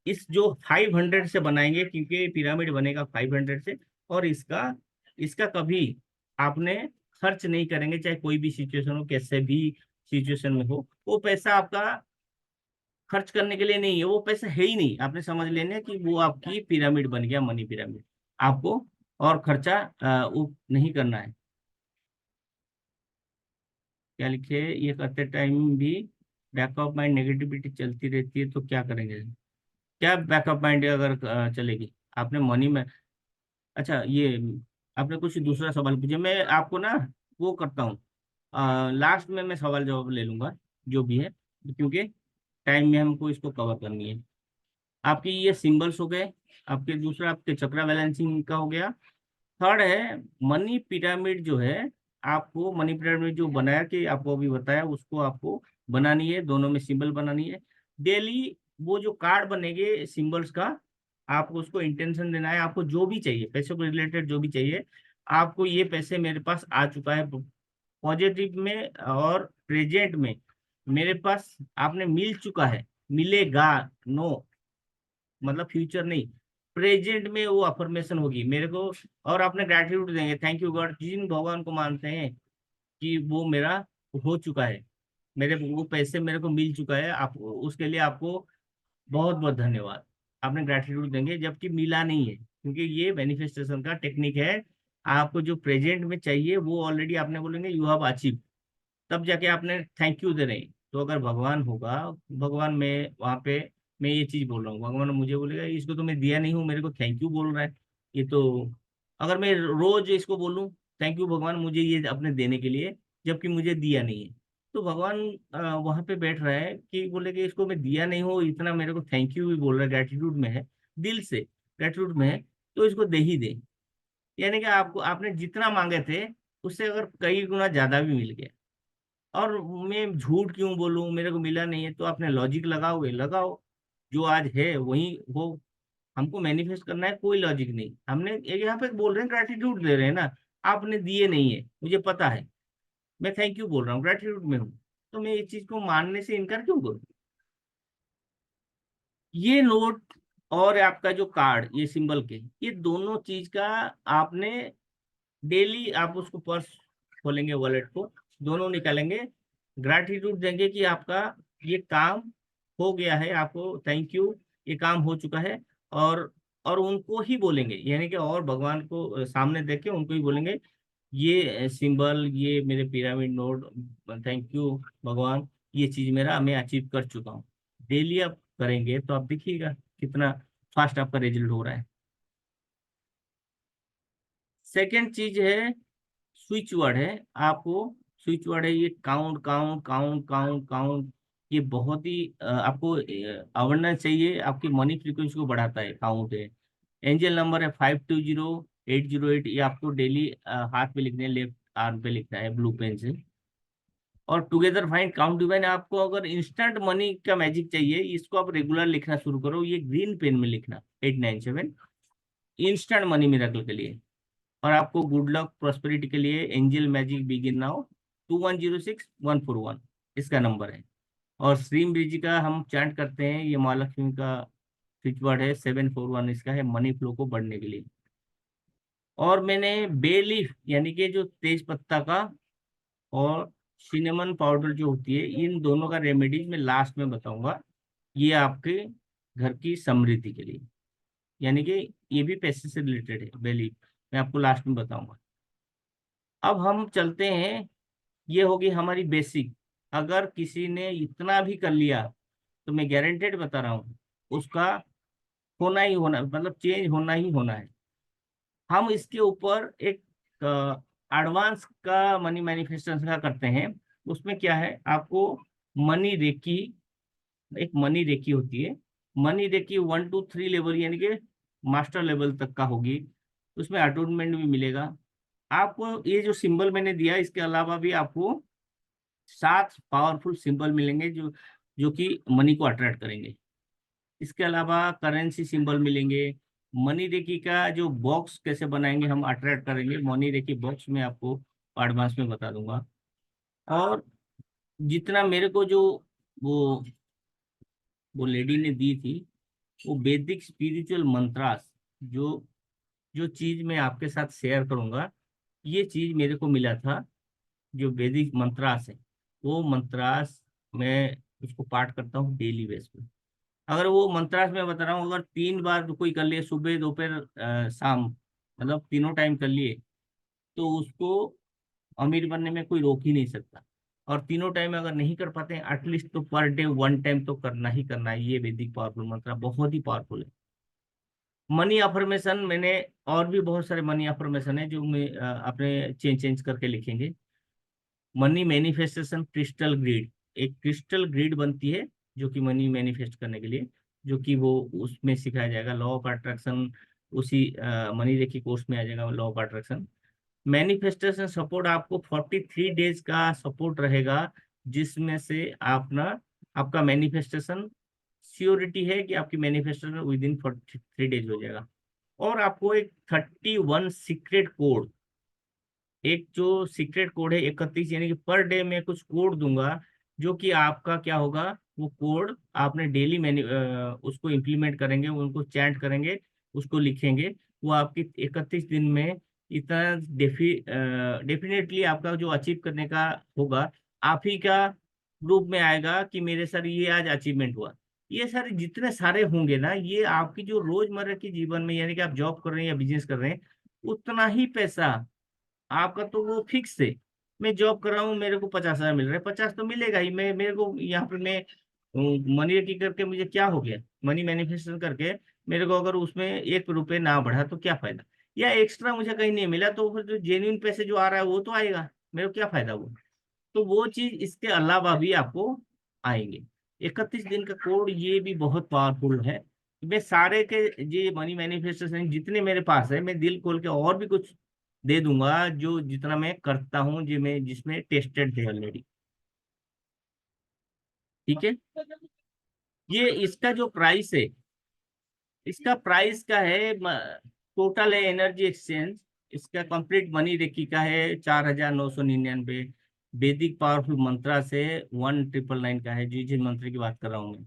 इस जो 500 से बनाएंगे, क्योंकि पिरामिड बनेगा 500 से। और इसका इसका कभी आपने खर्च नहीं करेंगे, चाहे कोई भी सिचुएशन हो, कैसे भी सिचुएशन में हो, वो पैसा आपका खर्च करने के लिए नहीं है, वो पैसा है ही नहीं। आपने समझ लेना कि वो आपकी पिरामिड बन गया, मनी पिरामिड। आपको और खर्चा वो नहीं करना है। क्या लिखे, ये करते टाइम भी बैकअप माइंड नेगेटिविटी चलती रहती है तो क्या करेंगे? क्या बैकअप माइंड अगर चलेगी? आपने मनी में, अच्छा ये आपने कुछ दूसरा सवाल पूछे, मैं आपको ना वो करता हूँ, लास्ट में मैं सवाल जवाब ले लूंगा जो भी है, क्योंकि टाइम में हमको इसको कवर करनी है। आपकी ये सिंबल्स हो गए, आपके दूसरा आपके चक्रा बैलेंसिंग का हो गया। थर्ड है मनी पिरामिड जो है, आपको मनी पिरामिड जो बनाया कि आपको अभी बताया, उसको आपको बनानी है, दोनों में सिंबल बनानी है। डेली वो जो कार्ड बनेंगे सिंबल्स का, आपको उसको इंटेंशन देना है। आपको जो भी चाहिए, पैसे को रिलेटेड जो भी चाहिए, आपको ये पैसे मेरे पास आ चुका है पॉजिटिव में और प्रेजेंट में, मेरे पास आपने मिल चुका है, मिलेगा, नो मतलब फ्यूचर नहीं, प्रेजेंट में वो अफर्मेशन होगी मेरे को। और आपने ग्रेटिट्यूड देंगे, थैंक यू गॉड, जिन भगवान को मानते हैं कि वो मेरा हो चुका है, मेरे वो पैसे मेरे को मिल चुका है, आप उसके लिए आपको बहुत बहुत धन्यवाद। आपने ग्रेटिट्यूड देंगे, जबकि मिला नहीं है, क्योंकि ये मैनिफेस्टेशन का टेक्निक है। आपको जो प्रेजेंट में चाहिए वो ऑलरेडी आपने बोलेंगे यू हैव अचीव, तब जाके आपने थैंक यू दे रहे हैं। तो अगर भगवान होगा, भगवान में वहां पे, मैं ये चीज बोल रहा हूँ, भगवान मुझे बोलेगा इसको तो मैं दिया नहीं हूँ, मेरे को थैंक यू बोल रहा है। ये तो अगर मैं रोज इसको बोलूँ, थैंक यू भगवान मुझे ये अपने देने के लिए, जबकि मुझे दिया नहीं है, तो भगवान वहां पे बैठ रहा है कि बोले कि इसको मैं दिया नहीं हूँ, इतना मेरे को थैंक यू भी बोल रहा है, ग्रेटिट्यूड में है, दिल से ग्रेटिट्यूड में है, तो इसको दे ही दे। यानी कि आपको आपने जितना मांगे थे उससे अगर कई गुना ज्यादा भी मिल गया। और मैं झूठ क्यों बोलूं, मेरे को मिला नहीं है, तो आपने लॉजिक लगाओगे, लगाओ, जो आज है वही हो। हमको मैनिफेस्ट करना है, कोई लॉजिक नहीं, हमने यहाँ पे बोल रहे हैं ग्रेटिट्यूड दे रहे हैं ना। आपने दिए नहीं है, मुझे पता है, मैं थैंक यू बोल रहा हूँ, ग्रेटिट्यूड में हूँ, तो मैं इस चीज को मानने से इनकार क्यों करूँ? ये नोट और आपका जो कार्ड, ये सिंबल के, ये दोनों चीज का आपने डेली, आप उसको पर्स खोलेंगे, वॉलेट को दोनों निकालेंगे, ग्रैटिट्यूड देंगे कि आपका ये काम हो गया है, आपको थैंक यू, ये काम हो चुका है। और और उनको ही बोलेंगे, यानी कि और भगवान को सामने देख के उनको ही बोलेंगे, ये सिंबल, ये मेरे पिरामिड नोड, थैंक यू भगवान, ये चीज मेरा मैं अचीव कर चुका हूँ। डेली आप करेंगे तो आप देखिएगा कितना फास्ट आपका रिजल्ट हो रहा है। सेकेंड चीज है, स्विच वर्ड है आपको, स्विच वर्ड है ये count count count count count. ये बहुत ही आपको अवेयरनेस चाहिए, आपकी मनी फ्रीक्वेंसी को बढ़ाता है, काउंट है। एंजल नंबर है 520808, ये आपको डेली हाथ पे लिखने, लेफ्ट आर्म पे लिखना है ब्लू पेन से। और टुगेदर फाइंड काउंट डिवाइन, आपको अगर इंस्टेंट मनी का मैजिक चाहिए, इसको आप रेगुलर लिखना शुरू करो, ये ग्रीन पेन में लिखना, 897, इंस्टेंट मनी मिरेकल के लिए। और आपको गुड लक प्रॉस्पेरिटी के लिए एंजल मैजिक बिगिन नाउ, 2106141 इसका नंबर है। और श्रीम जी का हम चैंट करते हैं, ये माँ लक्ष्मी का स्विच वर्ड है, 741 इसका है, मनी फ्लो को बढ़ने के लिए। और मैंने बे लीफ यानी कि जो तेज पत्ता का, और सिनेमन पाउडर जो होती है, इन दोनों का रेमेडीज मैं लास्ट में बताऊंगा। ये आपके घर की समृद्धि के लिए, यानी कि ये भी पैसे से रिलेटेड है, बे लीफ, मैं आपको लास्ट में बताऊंगा। अब हम चलते हैं, ये होगी हमारी बेसिक। अगर किसी ने इतना भी कर लिया, तो मैं गारंटेड बता रहा हूँ, उसका होना ही होना, मतलब चेंज होना ही होना है। हम इसके ऊपर एक एडवांस का मनी मैनिफेस्टेशन का करते हैं। उसमें क्या है, आपको मनी रेकी, एक मनी रेकी होती है, मनी रेकी 1 to 3 लेवल, यानी कि मास्टर लेवल तक का होगी। उसमें अटूनमेंट भी मिलेगा आपको। ये जो सिंबल मैंने दिया, इसके अलावा भी आपको 7 पावरफुल सिंबल मिलेंगे जो जो कि मनी को अट्रैक्ट करेंगे। इसके अलावा करेंसी सिंबल मिलेंगे। मनी रेकी का जो बॉक्स कैसे बनाएंगे हम अट्रैक्ट करेंगे, मनी रेकी बॉक्स में आपको एडवांस में बता दूंगा। और जितना मेरे को जो वो वो लेडी ने दी थी, वो वैदिक स्पिरिचुअल मंत्रास, जो जो चीज मैं आपके साथ शेयर करूंगा, ये चीज मेरे को मिला था। जो वैदिक मंत्रास है, वो मंत्रास मैं उसको पाठ करता हूँ डेली बेस पे। अगर वो मंत्रास में बता रहा हूँ, अगर 3 बार तो कोई कर लिए, सुबह दोपहर शाम, मतलब तीनों टाइम कर लिए, तो उसको अमीर बनने में कोई रोक ही नहीं सकता। और तीनों टाइम अगर नहीं कर पाते हैं, एटलीस्ट तो पर डे 1 टाइम तो करना ही करना है। ये वैदिक पावरफुल मंत्र बहुत ही पावरफुल है। मनी अफर्मेशन मैंने, और भी बहुत सारे मनी अफर्मेशन है जो मैं अपने चेंज चेंज करके लिखेंगे। मनी मैनिफेस्टेशन क्रिस्टल ग्रिड, एक क्रिस्टल ग्रिड बनती है जो कि मनी मैनिफेस्ट करने के लिए, जो कि वो उसमें सिखाया जाएगा लॉ ऑफ अट्रैक्शन। उसी मनी रेकी कोर्स में आ जाएगा law of attraction. Manifestation support आपको 43 डेज का सपोर्ट रहेगा, जिसमें से आप ना, आपका मैनिफेस्टेशन श्योरिटी है कि आपकी मैनिफेस्टेशन विद इन 43 डेज हो जाएगा। और आपको एक 31 सीक्रेट कोड, एक जो सीक्रेट कोड है 31, यानी कि पर डे में कुछ कोड दूंगा, जो कि आपका क्या होगा, वो कोड आपने डेली मैन्यू उसको इम्प्लीमेंट करेंगे, उनको चैंट करेंगे, उसको लिखेंगे, वो आपकी 31 दिन में इतना डेफिनेटली आपका जो अचीव करने का होगा, आप ही का रूप में आएगा कि मेरे सर ये आज अचीवमेंट हुआ। ये सारे जितने सारे होंगे ना, ये आपकी जो रोजमर्रा की जीवन में, यानी कि आप जॉब कर रहे हैं या बिजनेस कर रहे हैं, उतना ही पैसा आपका तो वो फिक्स है। मैं जॉब कर रहा हूँ, मेरे को 50,000 मिल रहा है, 50 तो मिलेगा ही। मैं मेरे को यहाँ पे मैं मनी की करके मुझे क्या हो गया, मनी मैनिफेस्टेशन करके मेरे को अगर उसमें 1 रुपए ना बढ़ा तो क्या फायदा, या एक्स्ट्रा मुझे कहीं नहीं मिला, तो फिर जो जेन्युइन पैसे जो आ रहा है वो तो आएगा, मेरे को क्या फायदा वो। तो वो चीज इसके अलावा भी आपको आएंगे। 31 दिन का कोड ये भी बहुत पावरफुल है। मैं सारे के ये मनी मैनिफेस्टेशन जितने मेरे पास है, मैं दिल खोल के और भी कुछ दे दूंगा, जो जितना मैं करता हूँ, जो मैं जिसमें टेस्टेड है ऑलरेडी। ठीक है। ये इसका जो प्राइस है, इसका प्राइस का है, टोटल है एनर्जी एक्सचेंज, इसका कंप्लीट मनी रेकी का है 4,999। वैदिक पावरफुल मंत्रा से 1,999 का है, जी जिन मंत्र की बात कर रहा हूँ मैं।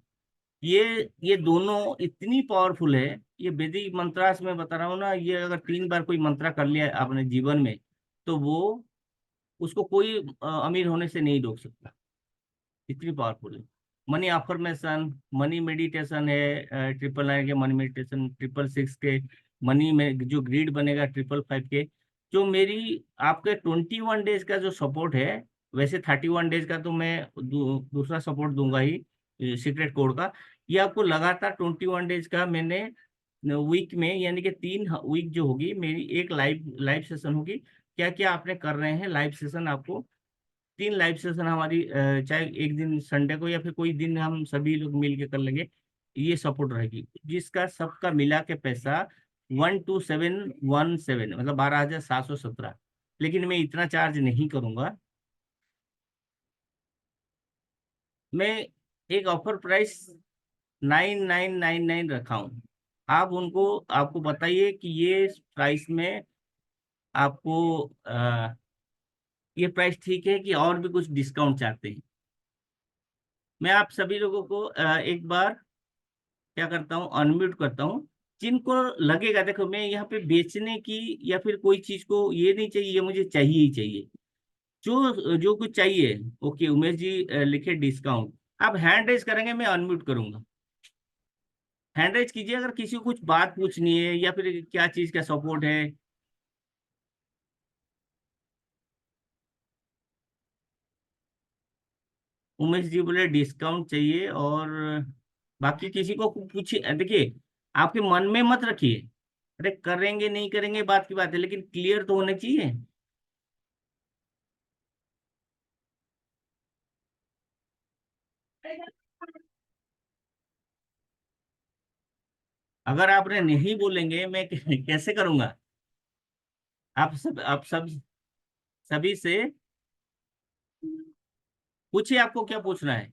ये दोनों इतनी पावरफुल है। ये वैदिक मंत्रास में बता रहा हूँ ना, ये अगर 3 बार कोई मंत्रा कर लिया अपने जीवन में, तो वो उसको कोई अमीर होने से नहीं रोक सकता, इतनी पावरफुल है। मनी अफर्मेशन, मनी मेडिटेशन है 999 के मनी मेडिटेशन, 666 के मनी में जो ग्रिड बनेगा 555 के। जो मेरी आपके 21 डेज का जो सपोर्ट है, वैसे 31 डेज का तो मैं दूसरा सपोर्ट दूंगा ही सीक्रेट कोड का। ये आपको लगातार 21 डेज का मैंने वीक में, यानी कि 3 वीक जो होगी मेरी, एक लाइव लाइव सेशन होगी। क्या क्या आपने कर रहे हैं लाइव सेशन, आपको 3 लाइव सेशन हमारी चाहे एक दिन संडे को या फिर कोई दिन हम सभी लोग मिल के कर लेंगे, ये सपोर्ट रहेगी, जिसका सबका मिला के पैसा 12717, मतलब 12,717। लेकिन मैं इतना चार्ज नहीं करूंगा। मैं एक ऑफर प्राइस 9,999 रखा हूँ। आप उनको, आपको बताइए कि ये प्राइस में आपको ये प्राइस ठीक है कि और भी कुछ डिस्काउंट चाहते हैं। मैं आप सभी लोगों को एक बार क्या करता हूँ, अनम्यूट करता हूँ। जिनको लगेगा, देखो मैं यहाँ पे बेचने की या फिर कोई चीज को ये नहीं चाहिए, ये मुझे चाहिए ही चाहिए, जो जो कुछ चाहिए। ओके उमेश जी लिखे डिस्काउंट। आप हैंड रेज करेंगे, मैं अनम्यूट करूंगा। हैंड रेज कीजिए अगर किसी को कुछ बात पूछनी है या फिर क्या चीज का सपोर्ट है। उमेश जी बोले डिस्काउंट चाहिए, और बाकी किसी को पूछिए। देखिए, आपके मन में मत रखिए, अरे करेंगे नहीं करेंगे बात की बात है, लेकिन क्लियर तो होना चाहिए। अगर आपने नहीं बोलेंगे, मैं कैसे करूंगा। आप सब सभी से पूछिए, आपको क्या पूछना है।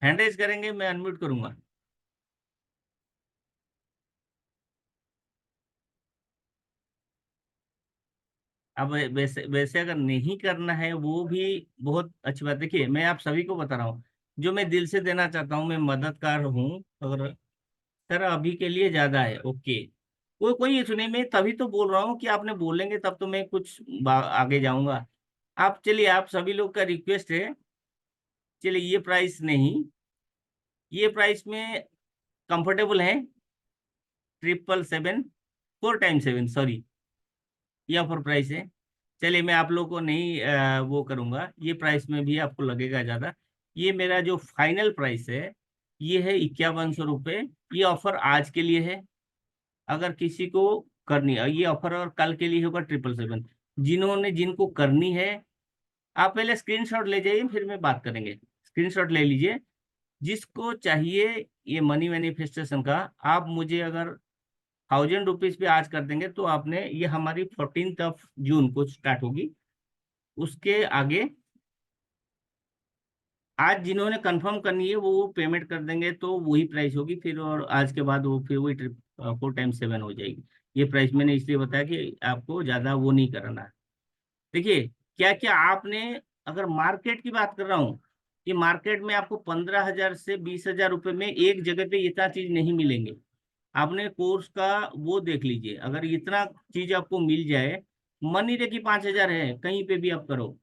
हैंड रेज करेंगे, मैं अनम्यूट करूंगा। अब वैसे वैसे अगर नहीं करना है वो भी बहुत अच्छी बात। देखिए, मैं आप सभी को बता रहा हूँ, जो मैं दिल से देना चाहता हूँ, मैं मददगार हूँ। अगर सर अभी के लिए ज्यादा है, ओके, कोई कोई इशू नहीं। मैं तभी तो बोल रहा हूँ कि आपने बोलेंगे तब तो मैं कुछ आगे जाऊंगा। आप चलिए, आप सभी लोग का रिक्वेस्ट है, चलिए ये प्राइस नहीं, ये प्राइस में कंफर्टेबल है। 777, 4 टाइम 7, सॉरी, ये ऑफर प्राइस है। चलिए, मैं आप लोग को नहीं वो करूंगा, ये प्राइस में भी आपको लगेगा ज्यादा। ये मेरा जो फाइनल प्राइस है, ये है 5100 रुपये। ये ऑफर आज के लिए है। अगर किसी को करनी है ये ऑफर, और कल के लिए होगा 777। जिन्होंने जिनको करनी है, आप पहले स्क्रीनशॉट ले जाइए, फिर मैं बात करेंगे। स्क्रीनशॉट ले लीजिए, जिसको चाहिए ये मनी मैनिफेस्टेशन का। आप मुझे अगर 1000 रुपीज पे आज कर देंगे तो आपने ये, हमारी 14 जून को स्टार्ट होगी। उसके आगे आज जिन्होंने कंफर्म करनी है वो पेमेंट कर देंगे तो वही प्राइस होगी फिर, और आज के बाद वो फिर वही 4 टाइम 7 हो जाएगी। ये प्राइस मैंने इसलिए बताया कि आपको ज्यादा वो नहीं करना है। देखिए, क्या क्या आपने, अगर मार्केट की बात कर रहा हूँ, कि मार्केट में आपको 15,000 से 20,000 रुपये में एक जगह पे इतना चीज नहीं मिलेंगे। आपने कोर्स का वो देख लीजिए, अगर इतना चीज आपको मिल जाए। मनी रे की 5,000 है, कहीं पे भी आप करो,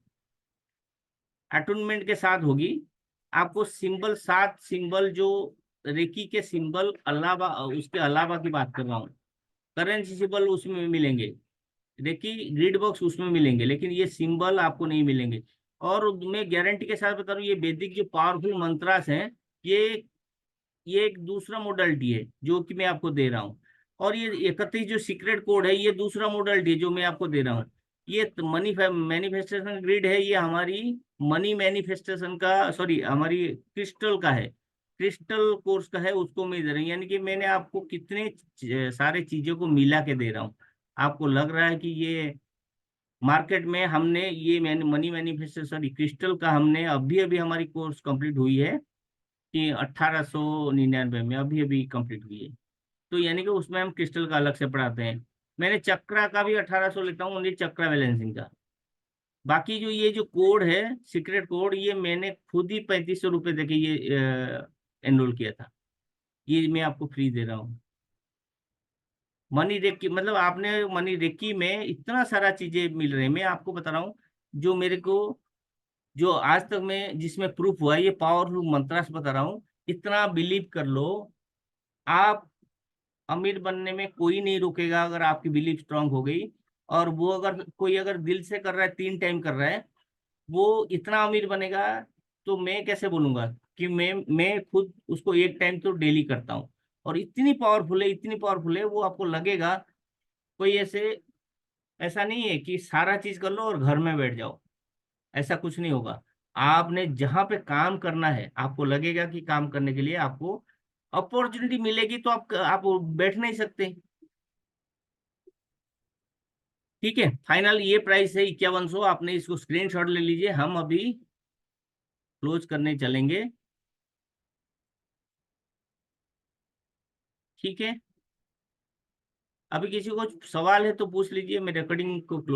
अटूनमेंट के साथ होगी। आपको सिंबल, 7 सिंबल जो रेकी के सिंबल अलावा, उसके अलावा की बात कर रहा हूँ। करेंसी सिंबल उसमें मिलेंगे, रेकी ग्रिड बॉक्स उसमें मिलेंगे, लेकिन ये सिंबल आपको नहीं मिलेंगे। और मैं गारंटी के साथ बता रहा हूँ, ये वैदिक जो पावरफुल मंत्रास हैं, ये ये एक दूसरा मोडलिटी है जो कि मैं आपको दे रहा हूँ। और ये 31 जो सीक्रेट कोड है, ये दूसरा मोडलिटी है जो मैं आपको दे रहा हूँ। ये मनी मैनिफेस्टेशन ग्रिड है, ये हमारी मनी मैनिफेस्टेशन का, सॉरी, हमारी क्रिस्टल का है, क्रिस्टल कोर्स का है, उसको मैं दे रहा हूँ। यानी कि मैंने आपको कितने सारे चीजों को मिला के दे रहा हूँ। आपको लग रहा है कि ये मार्केट में हमने ये मनी मैनिफेस्टेशन क्रिस्टल का, हमने अभी अभी हमारी कोर्स कंप्लीट हुई है कि 1899 में अभी अभी कंप्लीट हुई है। तो यानी कि उसमें हम क्रिस्टल का अलग से पढ़ाते हैं। मैंने चक्रा का भी 1800 लेता हूँ, ओनली चक्रा बैलेंसिंग का। बाकी जो ये जो कोड है, सीक्रेट कोड, ये मैंने खुद ही 3500 रुपये देके ये एनरोल किया था। ये मैं आपको फ्री दे रहा हूँ। मनी रेकी, मतलब आपने मनी रेकी में इतना सारा चीजें मिल रही है, मैं आपको बता रहा हूँ। जो मेरे को, जो आज तक मैं जिसमें प्रूफ हुआ है, ये पावरफुल मंत्रास बता रहा हूँ। इतना बिलीव कर लो आप, अमीर बनने में कोई नहीं रोकेगा अगर आपकी बिलीफ स्ट्रांग हो गई। और वो अगर कोई अगर दिल से कर रहा है, 3 टाइम कर रहा है, वो इतना अमीर बनेगा। तो मैं कैसे बोलूंगा कि मैं खुद उसको 1 टाइम तो डेली करता हूँ। और इतनी पावरफुल है, इतनी पावरफुल है, वो आपको लगेगा कोई ऐसे, ऐसा नहीं है कि सारा चीज कर लो और घर में बैठ जाओ। ऐसा कुछ नहीं होगा। आपने जहां पे काम करना है, आपको लगेगा कि काम करने के लिए आपको अपॉर्चुनिटी मिलेगी, तो आप बैठ नहीं सकते। ठीक है, फाइनल ये प्राइस है 5100। आपने इसको स्क्रीनशॉट ले लीजिए, हम अभी क्लोज करने चलेंगे। ठीक है, अभी किसी को सवाल है तो पूछ लीजिए, मैं रिकॉर्डिंग को क्लोज